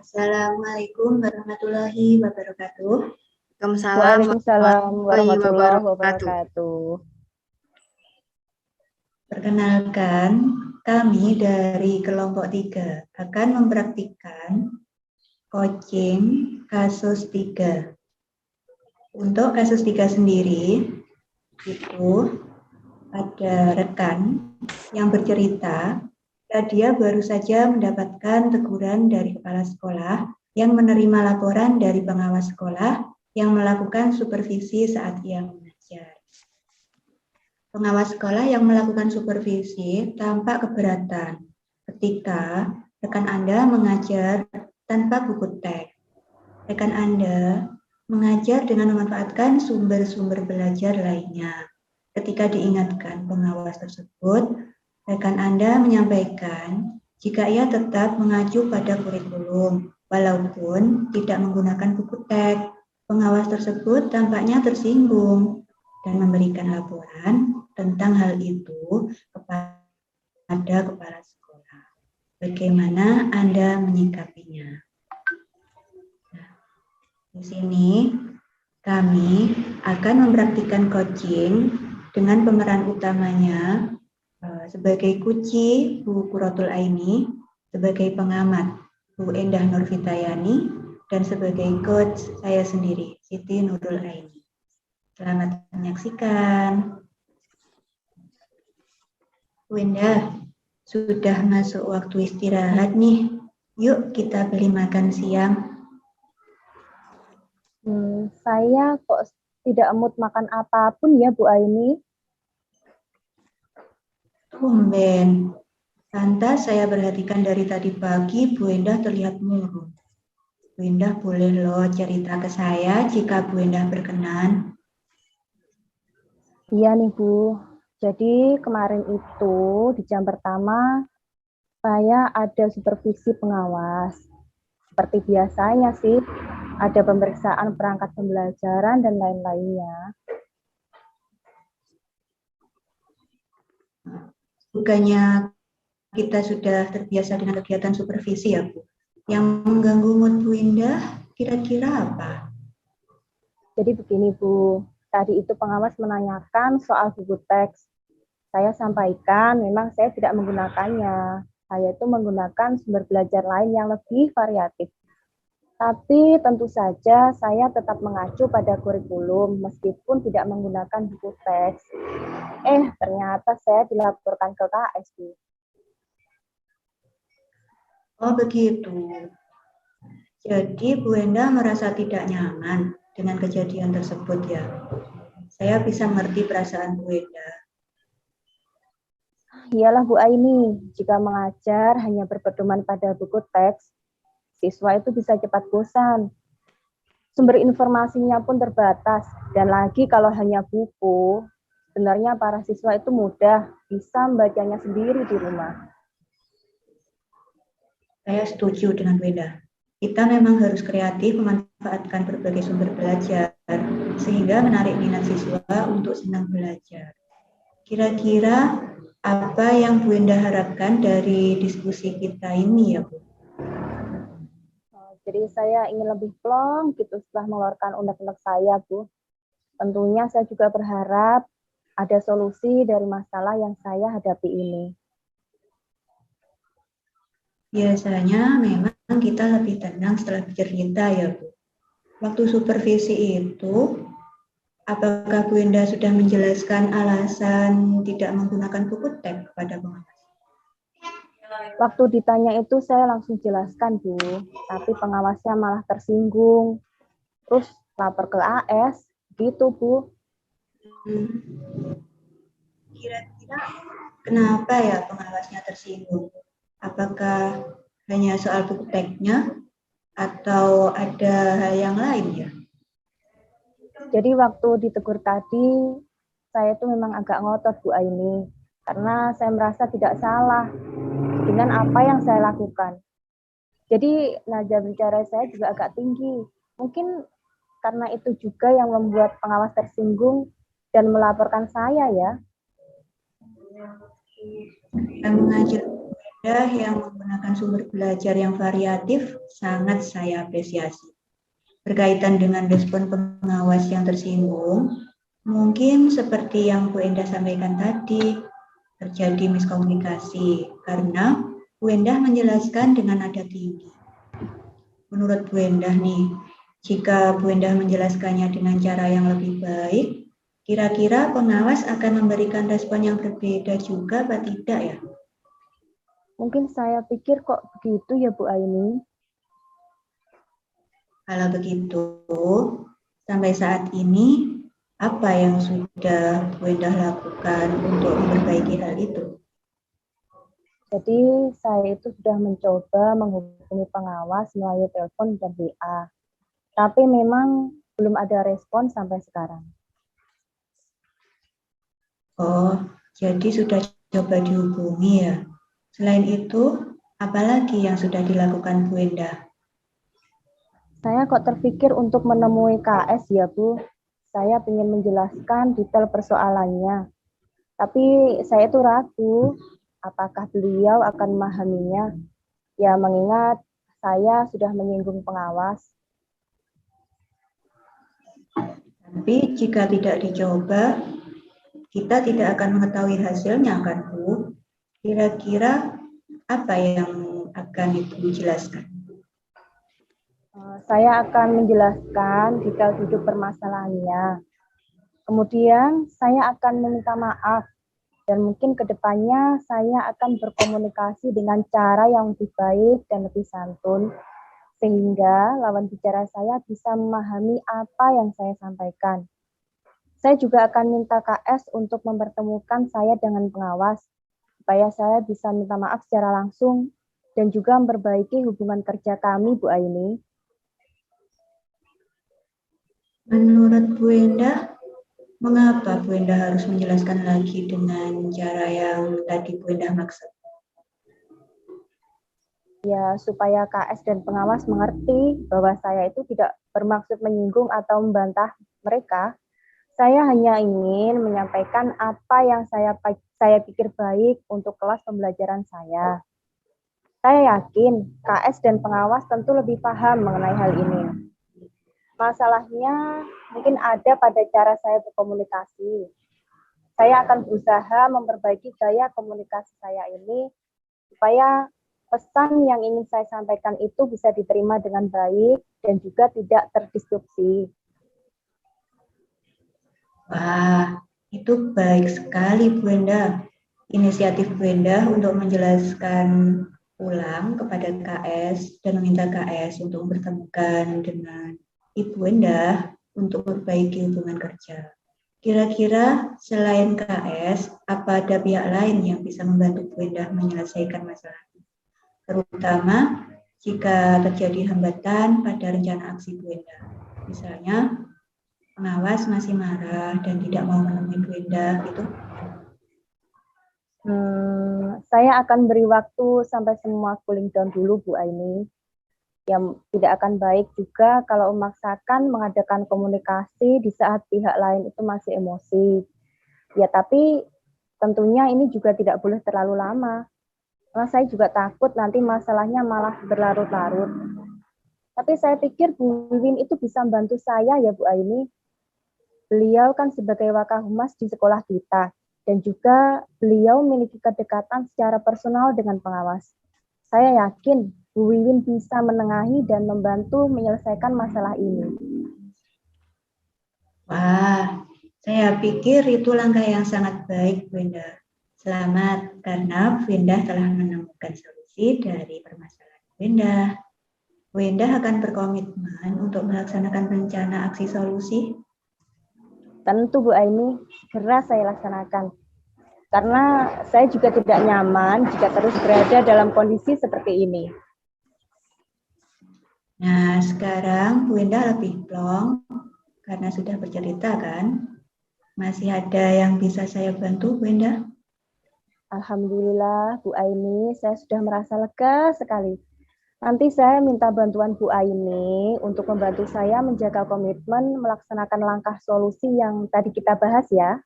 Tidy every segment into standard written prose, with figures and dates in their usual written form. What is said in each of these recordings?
Assalamualaikum warahmatullahi wabarakatuh. Waalaikumsalam Waalaikumsalam warahmatullahi warahmatullahi wabarakatuh. wabarakatuh. Perkenalkan, kami dari kelompok 3 akan mempraktikkan coaching kasus 3. Untuk kasus 3 sendiri, itu ada rekan yang bercerita, dia baru saja mendapatkan teguran dari kepala sekolah yang menerima laporan dari pengawas sekolah yang melakukan supervisi saat ia mengajar. Pengawas sekolah yang melakukan supervisi tampak keberatan ketika rekan Anda mengajar tanpa buku teks. Rekan Anda mengajar dengan memanfaatkan sumber-sumber belajar lainnya. Ketika diingatkan pengawas tersebut, rekan Anda menyampaikan jika ia tetap mengacu pada kurikulum, walaupun tidak menggunakan buku teks. Pengawas tersebut tampaknya tersinggung dan memberikan laporan tentang hal itu kepada kepala sekolah. Bagaimana Anda menyikapinya? Nah, di sini kami akan mempraktikkan coaching dengan pemeran utamanya sebagai Kuci Bu Quratul Aini, sebagai pengamat Bu Endah Nurfitayani, dan sebagai coach saya sendiri, Siti Nurul Aini. Selamat menyaksikan. Bu Endah, sudah masuk waktu istirahat nih. Yuk kita beli makan siang. Saya kok tidak mood makan apapun ya Bu Aini. Tumben. Lantas saya perhatikan dari tadi pagi Bu Endah terlihat murung. Bu Endah boleh loh cerita ke saya jika Bu Endah berkenan. Iya nih Bu. Jadi kemarin itu di jam pertama saya ada supervisi pengawas. Seperti biasanya sih, ada pemeriksaan perangkat pembelajaran dan lain-lainnya. Bukannya kita sudah terbiasa dengan kegiatan supervisi ya Bu? Yang mengganggu mood Bu Endah kira-kira apa? Jadi begini Bu, tadi itu pengawas menanyakan soal buku teks. Saya sampaikan memang saya tidak menggunakannya. Saya itu menggunakan sumber belajar lain yang lebih variatif. Tapi tentu saja saya tetap mengacu pada kurikulum meskipun tidak menggunakan buku teks. Ternyata saya dilaporkan ke KS, Bu. Oh begitu. Jadi Bu Endah merasa tidak nyaman dengan kejadian tersebut ya. Saya bisa mengerti perasaan Bu Endah. Iyalah Bu Aini, jika mengajar hanya berpedoman pada buku teks, siswa itu bisa cepat bosan. Sumber informasinya pun terbatas, dan lagi kalau hanya buku, sebenarnya para siswa itu mudah bisa membacanya sendiri di rumah. Saya setuju dengan Bu Endah. Kita memang harus kreatif memanfaatkan berbagai sumber belajar, sehingga menarik minat siswa untuk senang belajar. Kira-kira apa yang Bu Endah harapkan dari diskusi kita ini ya Bu? Jadi saya ingin lebih plong gitu setelah mengeluarkan unek-unek saya, Bu. Tentunya saya juga berharap ada solusi dari masalah yang saya hadapi ini. Biasanya memang kita lebih tenang setelah bercerita ya Bu. Waktu supervisi itu, apakah Bu Endah sudah menjelaskan alasan tidak menggunakan buku teks kepada pengawas? Waktu ditanya itu saya langsung jelaskan, Bu. Tapi pengawasnya malah tersinggung. Terus lapor ke AS, gitu, Bu. Kira-kira kenapa ya pengawasnya tersinggung? Apakah hanya soal buku teksnya atau ada hal yang lain ya? Jadi waktu ditegur tadi, saya itu memang agak ngotot Bu Aini. Karena saya merasa tidak salah dengan apa yang saya lakukan. Jadi nada bicara saya juga agak tinggi. Mungkin karena itu juga yang membuat pengawas tersinggung dan melaporkan saya ya. Yang mengajar yang menggunakan sumber belajar yang variatif sangat saya apresiasi. Berkaitan dengan respon pengawas yang tersinggung, mungkin seperti yang Bu Endah sampaikan tadi, terjadi miskomunikasi karena Bu Endah menjelaskan dengan nada tinggi. Menurut Bu Endah nih, jika Bu Endah menjelaskannya dengan cara yang lebih baik, kira-kira pengawas akan memberikan respon yang berbeda juga apa tidak ya? Mungkin saya pikir kok begitu ya Bu Aini. Kalau begitu, sampai saat ini, apa yang sudah Bu Endah lakukan untuk memperbaiki hal itu? Jadi saya itu sudah mencoba menghubungi pengawas melalui telepon dan WA. Tapi memang belum ada respon sampai sekarang. Oh, jadi sudah coba dihubungi ya. Selain itu, apalagi yang sudah dilakukan Bu Endah? Saya kok terpikir untuk menemui KS ya Bu. Saya ingin menjelaskan detail persoalannya. Tapi saya itu ragu apakah beliau akan memahaminya. Ya mengingat saya sudah menyinggung pengawas. Tapi jika tidak dicoba, kita tidak akan mengetahui hasilnya kan Bu? Kira-kira apa yang akan Ibu jelaskan? Saya akan menjelaskan detail duduk permasalahannya. Kemudian saya akan meminta maaf dan mungkin kedepannya saya akan berkomunikasi dengan cara yang lebih baik dan lebih santun sehingga lawan bicara saya bisa memahami apa yang saya sampaikan. Saya juga akan minta KS untuk mempertemukan saya dengan pengawas supaya saya bisa minta maaf secara langsung dan juga memperbaiki hubungan kerja kami, Bu Aini. Menurut Bu Endah, mengapa Bu Endah harus menjelaskan lagi dengan cara yang tadi Bu Endah maksud? Ya, supaya KS dan pengawas mengerti bahwa saya itu tidak bermaksud menyinggung atau membantah mereka. Saya hanya ingin menyampaikan apa yang saya pikir baik untuk kelas pembelajaran saya. Saya yakin KS dan pengawas tentu lebih paham mengenai hal ini. Masalahnya mungkin ada pada cara saya berkomunikasi. Saya akan berusaha memperbaiki gaya komunikasi saya ini supaya pesan yang ingin saya sampaikan itu bisa diterima dengan baik dan juga tidak terdisrupsi. Wah, itu baik sekali Bu Endah. Inisiatif Bu Endah untuk menjelaskan ulang kepada KS dan meminta KS untuk bertemukan dengan Ibu Endah untuk memperbaiki hubungan kerja. Kira-kira selain KS, apa ada pihak lain yang bisa membantu Bu Endah menyelesaikan masalah ini? Terutama jika terjadi hambatan pada rencana aksi Bu Endah. Misalnya, pengawas masih marah dan tidak mau menemui Bu Endah, gitu. Saya akan beri waktu sampai semua cooling down dulu, Bu Aini. Yang tidak akan baik juga kalau memaksakan mengadakan komunikasi di saat pihak lain itu masih emosi. Ya, tapi tentunya ini juga tidak boleh terlalu lama. Karena saya juga takut nanti masalahnya malah berlarut-larut. Tapi saya pikir Bu Wiwin itu bisa membantu saya ya Bu Aini. Beliau kan sebagai Wakahumas di sekolah kita. Dan juga beliau memiliki kedekatan secara personal dengan pengawas. Saya yakin Bu Wiwin bisa menengahi dan membantu menyelesaikan masalah ini. Wah, saya pikir itu langkah yang sangat baik, Bu Endah. Selamat, karena Bu Endah telah menemukan solusi dari permasalahan Bu Endah. Bu Endah akan berkomitmen untuk melaksanakan rencana aksi solusi. Tentu Bu Aini, segera saya laksanakan. Karena saya juga tidak nyaman jika terus berada dalam kondisi seperti ini. Nah, sekarang Bu Endah lebih plong karena sudah bercerita kan. Masih ada yang bisa saya bantu, Bu Endah? Alhamdulillah, Bu Aini, saya sudah merasa lega sekali. Nanti saya minta bantuan Bu Aini untuk membantu saya menjaga komitmen melaksanakan langkah solusi yang tadi kita bahas ya.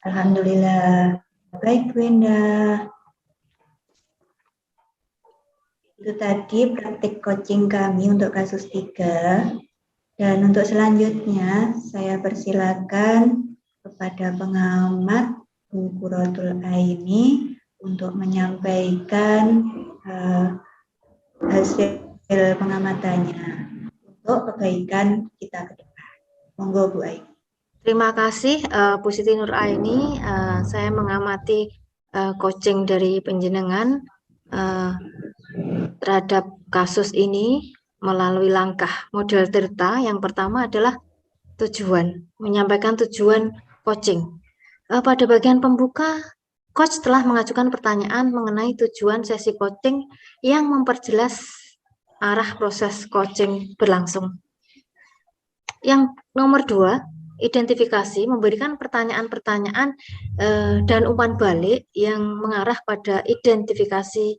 Alhamdulillah. Baik, Bu Endah. Itu tadi praktik coaching kami untuk kasus 3. Dan untuk selanjutnya saya persilakan kepada pengamat Bu Quratul Aini untuk menyampaikan hasil pengamatannya untuk kebaikan kita ke depan. Monggo Bu Aini. Terima kasih Bu Siti Nur Aini. Saya mengamati coaching dari penjenengan terhadap kasus ini melalui langkah model Tirta. Yang pertama adalah tujuan, menyampaikan tujuan coaching. Pada bagian pembuka, coach telah mengajukan pertanyaan mengenai tujuan sesi coaching yang memperjelas arah proses coaching berlangsung. Yang nomor 2, identifikasi, memberikan pertanyaan-pertanyaan dan umpan balik yang mengarah pada identifikasi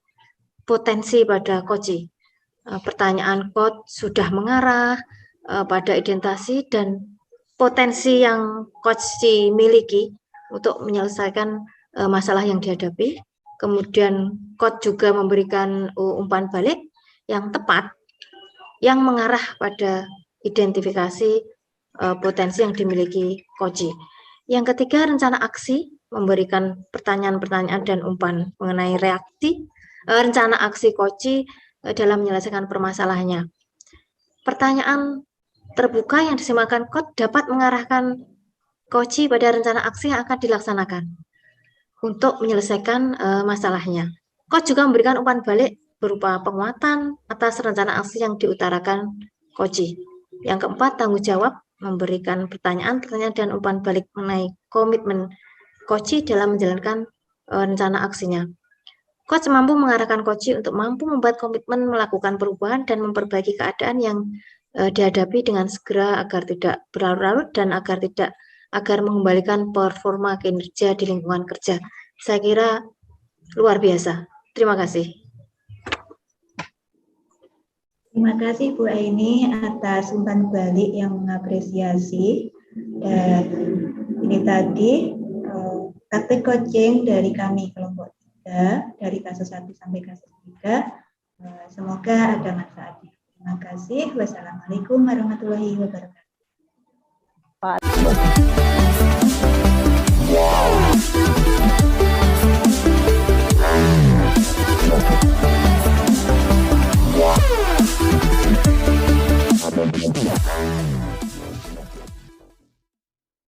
potensi pada coach. Pertanyaan coach sudah mengarah pada identifikasi dan potensi yang coach miliki untuk menyelesaikan masalah yang dihadapi. Kemudian coach juga memberikan umpan balik yang tepat yang mengarah pada identifikasi potensi yang dimiliki coach. Yang ketiga, rencana aksi, memberikan pertanyaan-pertanyaan dan umpan mengenai rencana aksi coach dalam menyelesaikan permasalahannya. Pertanyaan terbuka yang disematkan coach dapat mengarahkan coach pada rencana aksi yang akan dilaksanakan untuk menyelesaikan masalahnya. Coach juga memberikan umpan balik berupa penguatan atas rencana aksi yang diutarakan coach. Yang keempat, tanggung jawab, memberikan pertanyaan-pertanyaan dan umpan balik mengenai komitmen coach dalam menjalankan rencana aksinya. Coach mampu mengarahkan coach untuk mampu membuat komitmen melakukan perubahan dan memperbaiki keadaan yang dihadapi dengan segera agar tidak berlarut-larut dan agar mengembalikan performa kinerja di lingkungan kerja. Saya kira luar biasa. Terima kasih. Terima kasih Bu Aini atas umpan balik yang mengapresiasi. Dan ini tadi praktik coaching dari kami kelompok 3, dari kasus 1 sampai kasus 3. Semoga ada manfaatnya. Terima kasih. Wassalamualaikum warahmatullahi wabarakatuh.